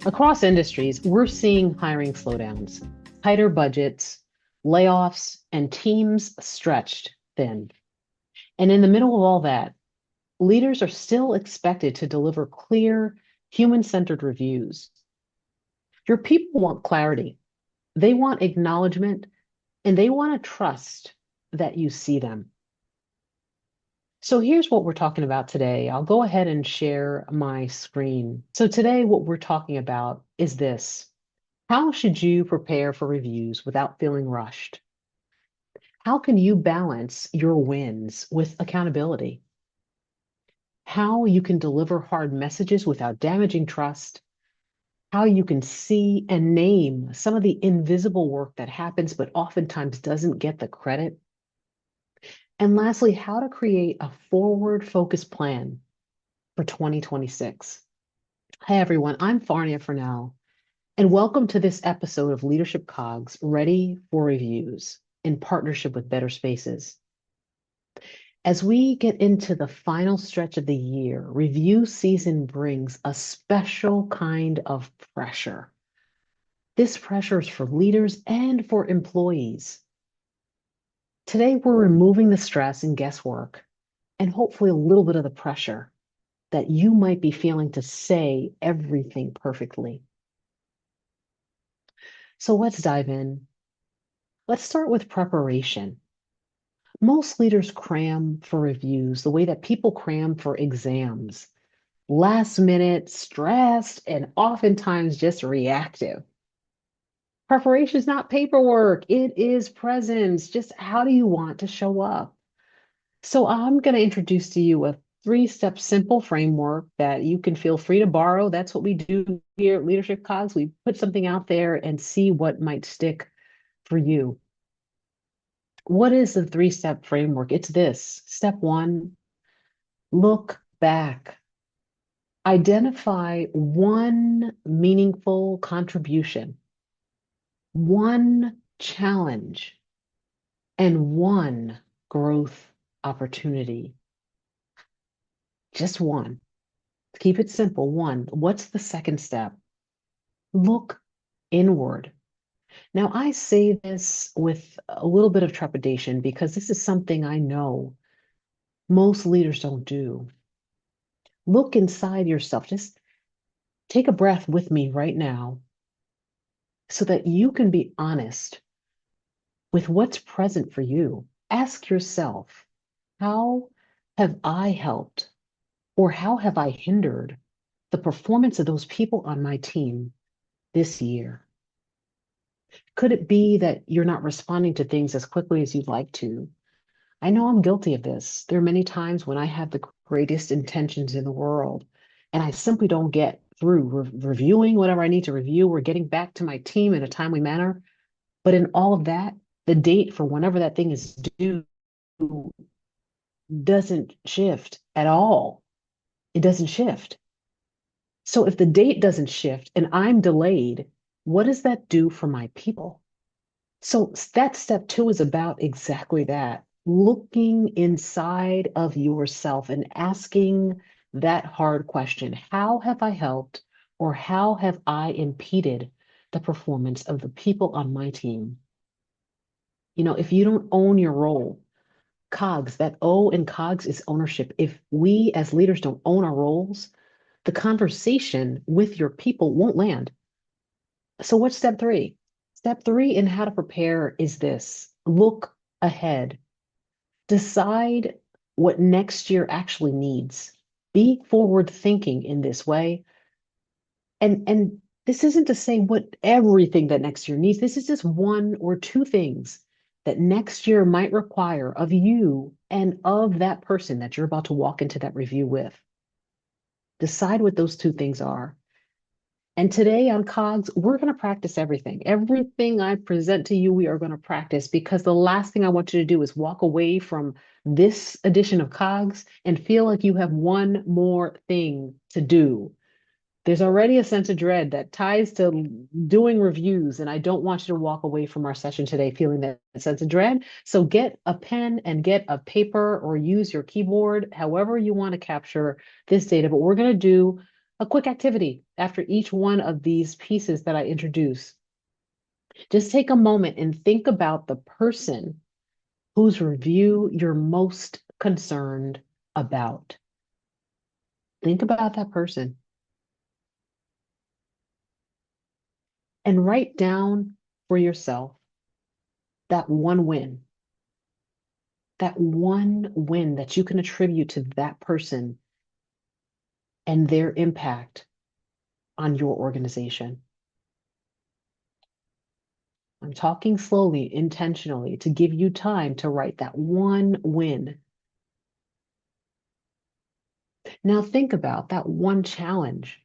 Across industries, we're seeing hiring slowdowns, tighter budgets, layoffs, and teams stretched thin. And in the middle of all that, leaders are still expected to deliver clear, human centered reviews. Your people want clarity, they want acknowledgement, and they want to trust that you see them. So here's what we're talking about today. I'll go ahead and share my screen. So today, what we're talking about is this. How should you prepare for reviews without feeling rushed? How can you balance your wins with accountability? How you can deliver hard messages without damaging trust? How you can see and name some of the invisible work that happens but oftentimes doesn't get the credit? And lastly, how to create a forward focused plan for 2026. Hi, everyone. I'm Farnia Fresnel, and welcome to this episode of Leadership COGS Ready for Reviews in partnership with Better Spaces. As we get into the final stretch of the year, review season brings a special kind of pressure. This pressure is for leaders and for employees. Today, we're removing the stress and guesswork and hopefully a little bit of the pressure that you might be feeling to say everything perfectly. So let's dive in. Let's start with preparation. Most leaders cram for reviews the way that people cram for exams, last minute, stressed, and oftentimes just reactive. Preparation is not paperwork, it is presence. Just how do you want to show up? So I'm going to introduce to you a three-step simple framework that you can feel free to borrow. That's what we do here at Leadership COGS. We put something out there and see what might stick for you. What is the three-step framework? It's this. Step one, look back. Identify one meaningful contribution, one challenge, and one growth opportunity. Just one. Keep it simple. One. What's the second step? Look inward. Now, I say this with a little bit of trepidation because this is something I know most leaders don't do. Look inside yourself. Just take a breath with me right now so that you can be honest with what's present for you. Ask yourself, how have I helped or how have I hindered the performance of those people on my team this year? Could it be that you're not responding to things as quickly as you'd like to? I know I'm guilty of this. There are many times when I have the greatest intentions in the world and I simply don't get through reviewing whatever I need to review or getting back to my team in a timely manner. But in all of that, the date for whenever that thing is due doesn't shift at all. It doesn't shift. So if the date doesn't shift and I'm delayed, what does that do for my people? So that step two is about exactly that, looking inside of yourself and asking that hard question. How have I helped or how have I impeded the performance of the people on my team? You know, if you don't own your role, COGS, that O in COGS is ownership. If we as leaders don't own our roles, the conversation with your people won't land. So what's step three? Step three in how to prepare is this. Look ahead. Decide what next year actually needs. Be forward thinking in this way. And this isn't to say what everything that next year needs. This is just one or two things that next year might require of you and of that person that you're about to walk into that review with. Decide what those two things are. And today on COGS, we're going to practice everything. Everything I present to you, we are going to practice because the last thing I want you to do is walk away from this edition of COGS and feel like you have one more thing to do. There's already a sense of dread that ties to doing reviews, and I don't want you to walk away from our session today feeling that sense of dread. So get a pen and get a paper or use your keyboard, however you want to capture this data. But we're going to do a quick activity after each one of these pieces that I introduce. Just take a moment and think about the person whose review you're most concerned about. Think about that person and write down for yourself that one win, that you can attribute to that person and their impact on your organization. I'm talking slowly, intentionally, to give you time to write that one win. Now think about that one challenge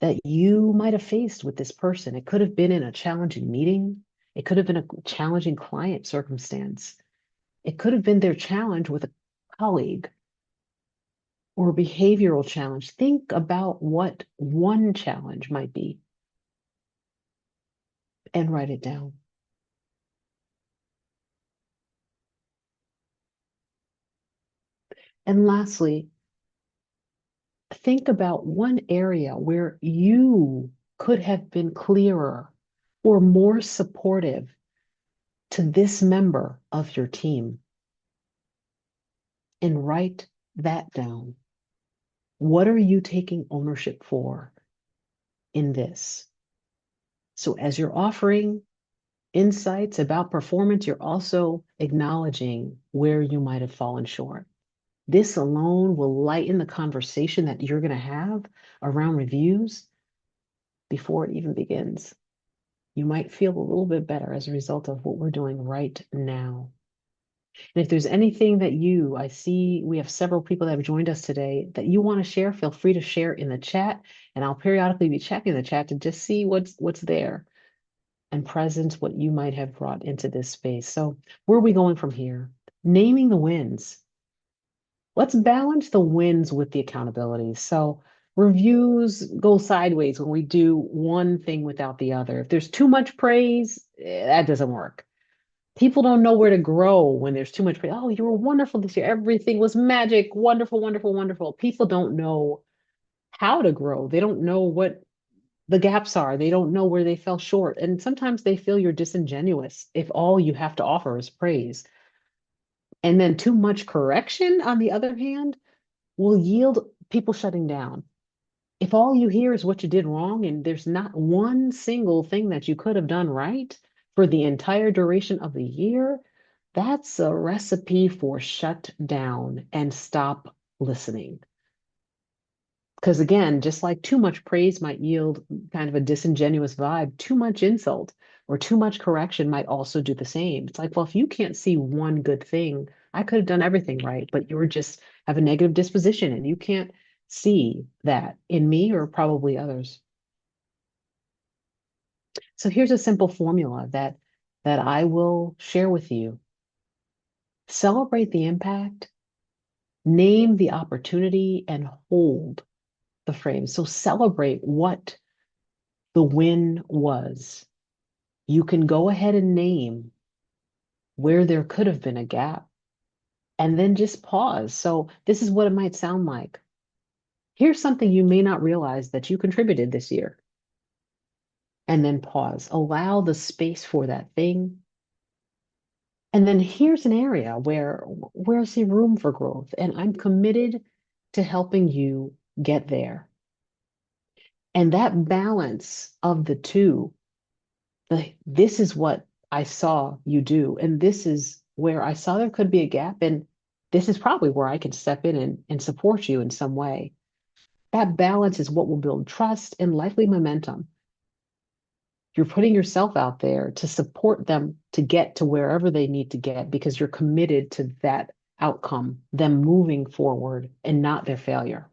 that you might have faced with this person. It could have been in a challenging meeting. It could have been a challenging client circumstance. It could have been their challenge with a colleague or a behavioral challenge. Think about what one challenge might be and write it down. And lastly, think about one area where you could have been clearer or more supportive to this member of your team and write that down. What are you taking ownership for in this? So as you're offering insights about performance, you're also acknowledging where you might have fallen short. This alone will lighten the conversation that you're going to have around reviews before it even begins. You might feel a little bit better as a result of what we're doing right now. And if there's anything that I see we have several people that have joined us today that you want to share, feel free to share in the chat, and I'll periodically be checking the chat to just see what's there and present what you might have brought into this space. So where are we going from here? Naming the wins. Let's balance the wins with the accountability. So reviews go sideways when we do one thing without the other. If there's too much praise, that doesn't work. People don't know where to grow when there's too much praise. Oh, you were wonderful this year. Everything was magic. Wonderful, wonderful, wonderful. People don't know how to grow. They don't know what the gaps are. They don't know where they fell short. And sometimes they feel you're disingenuous if all you have to offer is praise. And then too much correction, on the other hand, will yield people shutting down. If all you hear is what you did wrong and there's not one single thing that you could have done right for the entire duration of the year, that's a recipe for shut down and stop listening. Because again, just like too much praise might yield kind of a disingenuous vibe, too much insult or too much correction might also do the same. It's like, well, if you can't see one good thing, I could have done everything right, but you're just have a negative disposition and you can't see that in me or probably others. So here's a simple formula that I will share with you. Celebrate the impact, name the opportunity, and hold the frame. So celebrate what the win was. You can go ahead and name where there could have been a gap and then just pause. So this is what it might sound like. Here's something you may not realize that you contributed this year. And then pause. Allow the space for that thing. And then here's an area where I see room for growth, and I'm committed to helping you get there. And that balance of the two, this is what I saw you do, and this is where I saw there could be a gap, and this is probably where I can step in and support you in some way. That balance is what will build trust and likely momentum. You're putting yourself out there to support them to get to wherever they need to get because you're committed to that outcome, them moving forward and not their failure.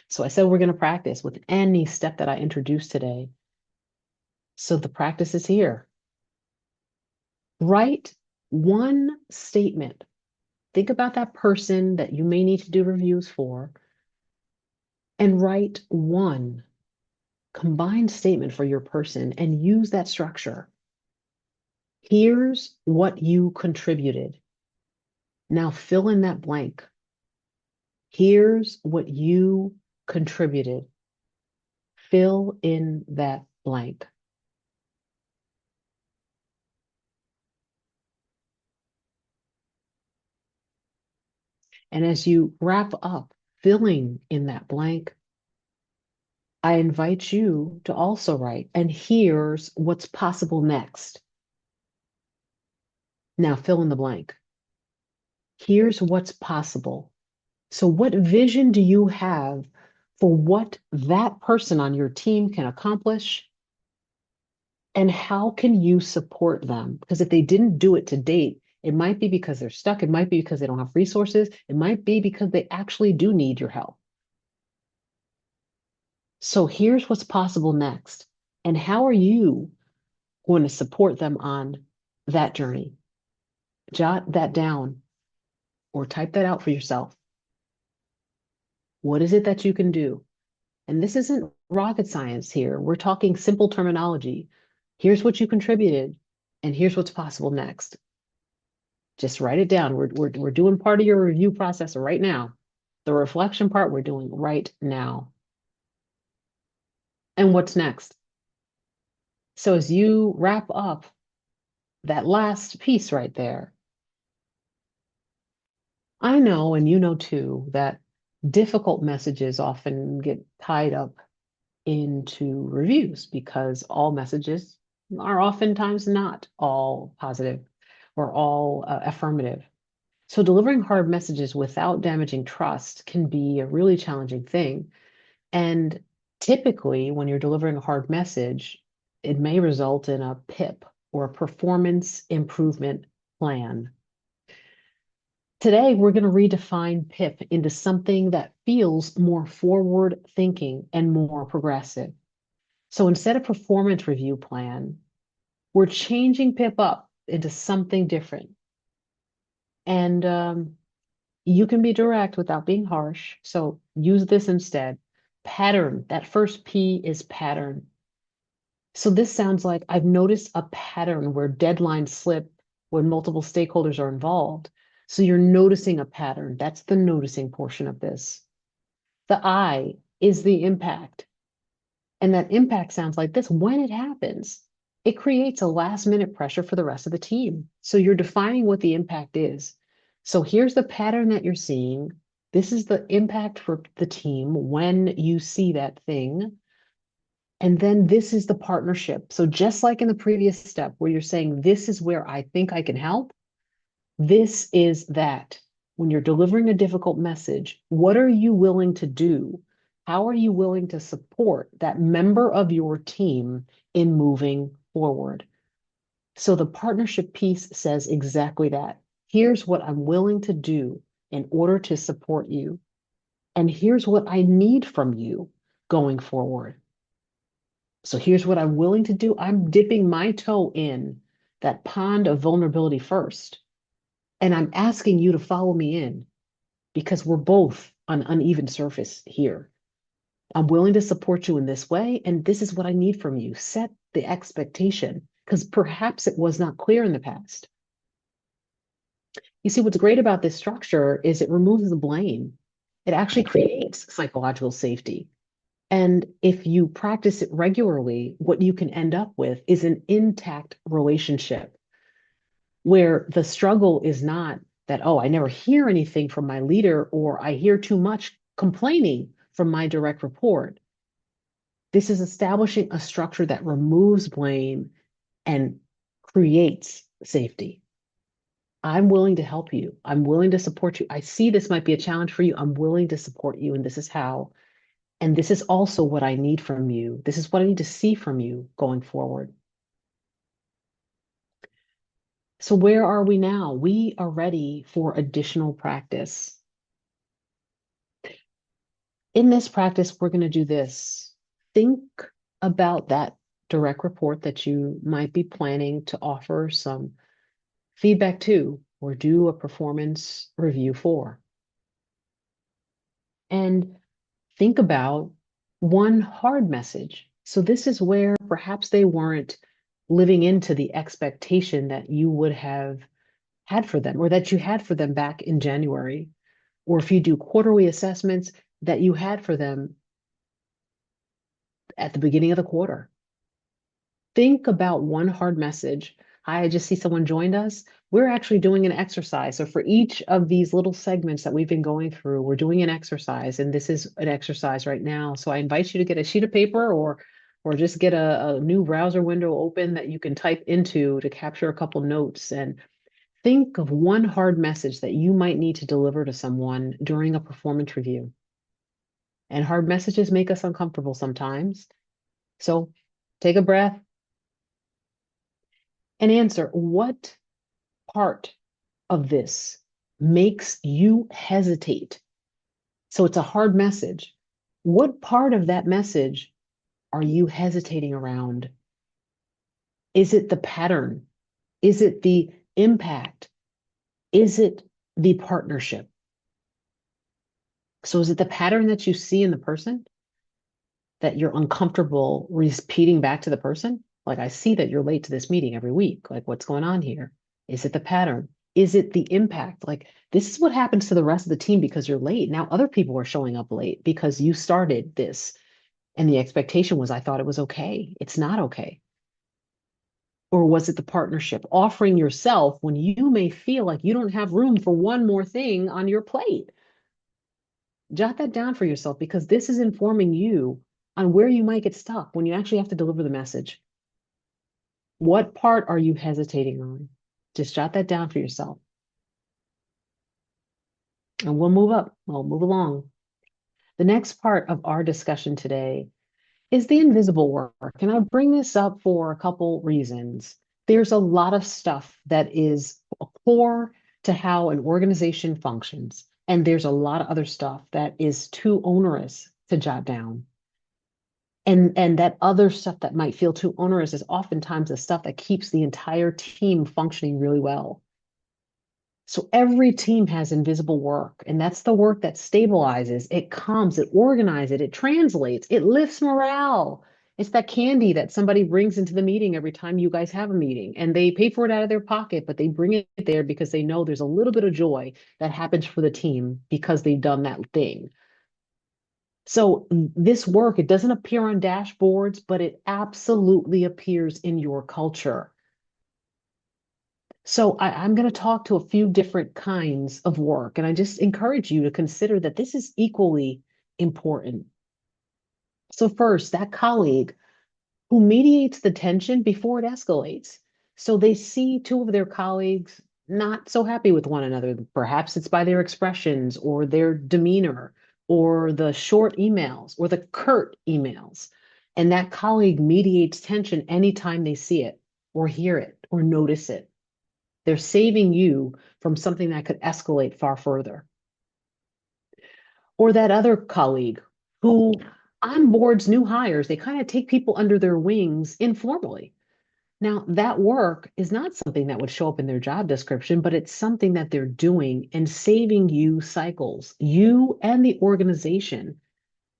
So I said we're going to practice with any step that I introduced today. So the practice is here. Write one statement. Think about that person that you may need to do reviews for and write one combined statement for your person and use that structure. Here's what you contributed. Now fill in that blank. Here's what you contributed. Fill in that blank. And as you wrap up filling in that blank, I invite you to also write, and here's what's possible next. Now fill in the blank. Here's what's possible. So, what vision do you have for what that person on your team can accomplish? And how can you support them? Because if they didn't do it to date, it might be because they're stuck. It might be because they don't have resources. It might be because they actually do need your help. So here's what's possible next. And how are you going to support them on that journey? Jot that down or type that out for yourself. What is it that you can do? And this isn't rocket science here. We're talking simple terminology. Here's what you contributed, and here's what's possible next. Just write it down. We're doing part of your review process right now. The reflection part we're doing right now. And what's next? So as you wrap up that last piece right there, I know, and you know too, that difficult messages often get tied up into reviews because all messages are oftentimes not all positive or all affirmative. So delivering hard messages without damaging trust can be a really challenging thing. And typically, when you're delivering a hard message, it may result in a PIP or a performance improvement plan. Today, we're going to redefine PIP into something that feels more forward thinking and more progressive. So instead of performance review plan, we're changing PIP up into something different. And you can be direct without being harsh. So use this instead. Pattern. That first P is pattern. So this sounds like I've noticed a pattern where deadlines slip when multiple stakeholders are involved. So you're noticing a pattern. That's the noticing portion of this. The I is the impact. And that impact sounds like this when it happens. It creates a last minute pressure for the rest of the team. So you're defining what the impact is. So here's the pattern that you're seeing. This is the impact for the team when you see that thing. And then this is the partnership. So just like in the previous step where you're saying, this is where I think I can help, this is that. When you're delivering a difficult message, what are you willing to do? How are you willing to support that member of your team in moving forward? So the partnership piece says exactly that. Here's what I'm willing to do in order to support you. And here's what I need from you going forward. So here's what I'm willing to do. I'm dipping my toe in that pond of vulnerability first. And I'm asking you to follow me in because we're both on uneven surface here. I'm willing to support you in this way, and this is what I need from you. Set the expectation because perhaps it was not clear in the past. You see, what's great about this structure is it removes the blame. It actually creates psychological safety. And if you practice it regularly, what you can end up with is an intact relationship where the struggle is not that, oh, I never hear anything from my leader or I hear too much complaining from my direct report. This is establishing a structure that removes blame and creates safety. I'm willing to help you. I'm willing to support you. I see this might be a challenge for you. I'm willing to support you, and this is how. And this is also what I need from you. This is what I need to see from you going forward. So where are we now? We are ready for additional practice. In this practice, we're going to do this. Think about that direct report that you might be planning to offer some feedback to or do a performance review for. And think about one hard message. So this is where perhaps they weren't living into the expectation that you would have had for them or that you had for them back in January. Or if you do quarterly assessments that you had for them at the beginning of the quarter. Think about one hard message. Hi, I just see someone joined us. We're actually doing an exercise. So for each of these little segments that we've been going through, we're doing an exercise, and this is an exercise right now. So I invite you to get a sheet of paper or just get a new browser window open that you can type into to capture a couple notes, and think of one hard message that you might need to deliver to someone during a performance review. And hard messages make us uncomfortable sometimes. So take a breath and answer, what part of this makes you hesitate? So it's a hard message. What part of that message are you hesitating around? Is it the pattern? Is it the impact? Is it the partnership? So is it the pattern that you see in the person that you're uncomfortable repeating back to the person? Like, I see that you're late to this meeting every week. Like, what's going on here? Is it the pattern? Is it the impact? Like, this is what happens to the rest of the team because you're late. Now, other people are showing up late because you started this. And the expectation was, I thought it was okay. It's not okay. Or was it the partnership, offering yourself when you may feel like you don't have room for one more thing on your plate? Jot that down for yourself, because this is informing you on where you might get stuck when you actually have to deliver the message. What part are you hesitating on? Just jot that down for yourself. And we'll move up, we'll move along. The next part of our discussion today is the invisible work. And I bring this up for a couple reasons. There's a lot of stuff that is core to how an organization functions. And there's a lot of other stuff that is too onerous to jot down. And that other stuff that might feel too onerous is oftentimes the stuff that keeps the entire team functioning really well. So every team has invisible work, and that's the work that stabilizes, it calms, it organizes, it translates, it lifts morale. It's that candy that somebody brings into the meeting every time you guys have a meeting, and they pay for it out of their pocket, but they bring it there because they know there's a little bit of joy that happens for the team because they've done that thing. So this work, it doesn't appear on dashboards, but it absolutely appears in your culture. So I'm going to talk to a few different kinds of work, and I just encourage you to consider that this is equally important. So first, that colleague who mediates the tension before it escalates. So they see two of their colleagues not so happy with one another. Perhaps it's by their expressions or their demeanor or the short emails or the curt emails. And that colleague mediates tension anytime they see it or hear it or notice it. They're saving you from something that could escalate far further. Or that other colleague who onboards new hires, they kind of take people under their wings informally. Now, that work is not something that would show up in their job description, but it's something that they're doing and saving you cycles, you and the organization,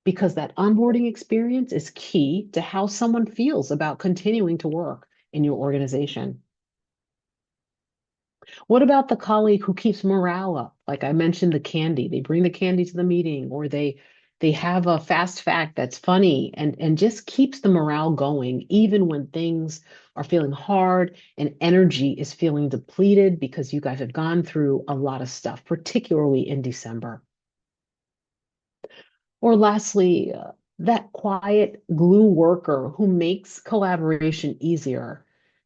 because that onboarding experience is key to how someone feels about continuing to work in your organization. What about the colleague who keeps morale up? Like I mentioned, the candy. They bring the candy to the meeting, or they have a fast fact that's funny and just keeps the morale going, even when things are feeling hard and energy is feeling depleted because you guys have gone through a lot of stuff, particularly in December. Or lastly, that quiet glue worker who makes collaboration easier.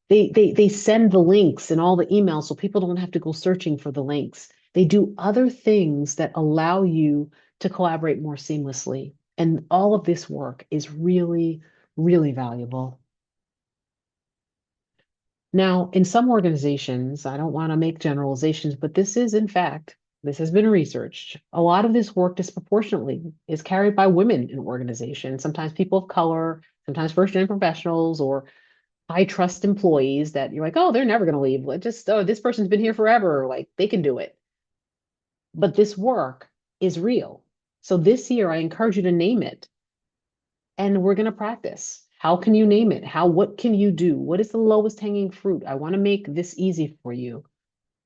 They send the links and all the emails so people don't have to go searching for the links. They do other things that allow you to collaborate more seamlessly. And all of this work is really, really valuable. Now, in some organizations, I don't want to make generalizations, but this is, in fact, this has been researched. A lot of this work disproportionately is carried by women in organizations, sometimes people of color, sometimes first-gen professionals, or high trust employees that you're like, oh, they're never going to leave. Just, oh, this person's been here forever. Like they can do it. But this work is real. So this year, I encourage you to name it. And we're going to practice. How can you name it? What can you do? What is the lowest hanging fruit? I want to make this easy for you.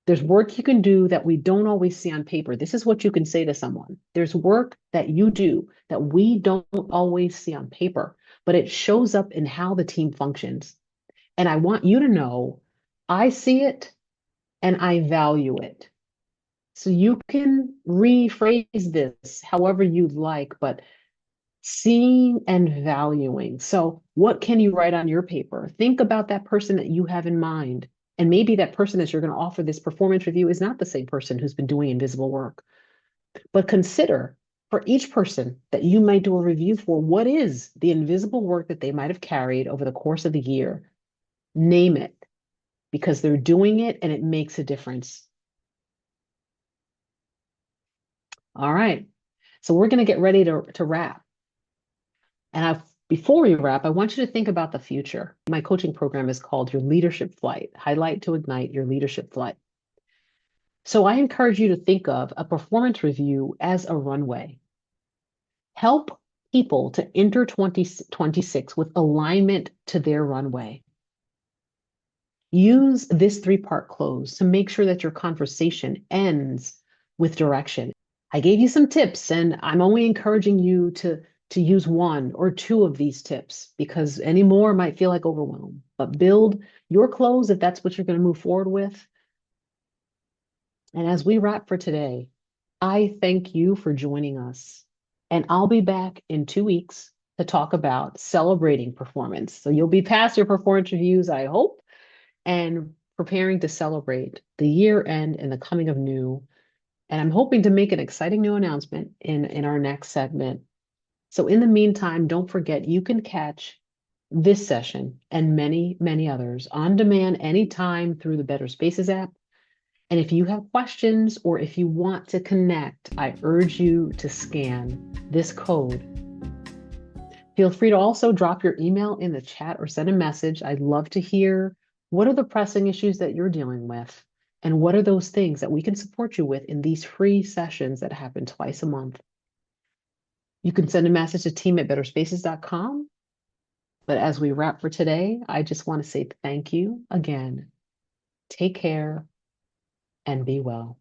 There's work you can do that we don't always see on paper. This is what you can say to someone. There's work that you do that we don't always see on paper. but it shows up in how the team functions. And I want you to know I see it and I value it. So you can rephrase this however you'd like, but seeing and valuing. So, what can you write on your paper? Think about that person that you have in mind. And maybe that person that you're going to offer this performance review is not the same person who's been doing invisible work. But consider for each person that you might do a review for, what is the invisible work that they might have carried over the course of the year? Name it because they're doing it and it makes a difference. All right. So we're going to get ready to wrap. And before we wrap, I want you to think about the future. My coaching program is called Your Leadership Flight, Highlight to Ignite Your Leadership Flight. So I encourage you to think of a performance review as a runway. Help people to enter 2026 with alignment to their runway. Use this three-part close to make sure that your conversation ends with direction. I gave you some tips, and I'm only encouraging you to use one or two of these tips because any more might feel like overwhelm. But build your close if that's what you're going to move forward with. And as we wrap for today, I thank you for joining us. And I'll be back in 2 weeks to talk about celebrating performance. So you'll be past your performance reviews, I hope, and preparing to celebrate the year end and the coming of new. And I'm hoping to make an exciting new announcement in our next segment. So in the meantime, don't forget you can catch this session and many, many others on demand anytime through the Better Spaces app. And if you have questions or if you want to connect, I urge you to scan this code. Feel free to also drop your email in the chat or send a message. I'd love to hear what are the pressing issues that you're dealing with and what are those things that we can support you with in these free sessions that happen twice a month. You can send a message to team@betterspaces.com. But as we wrap for today, I just want to say thank you again. Take care and be well.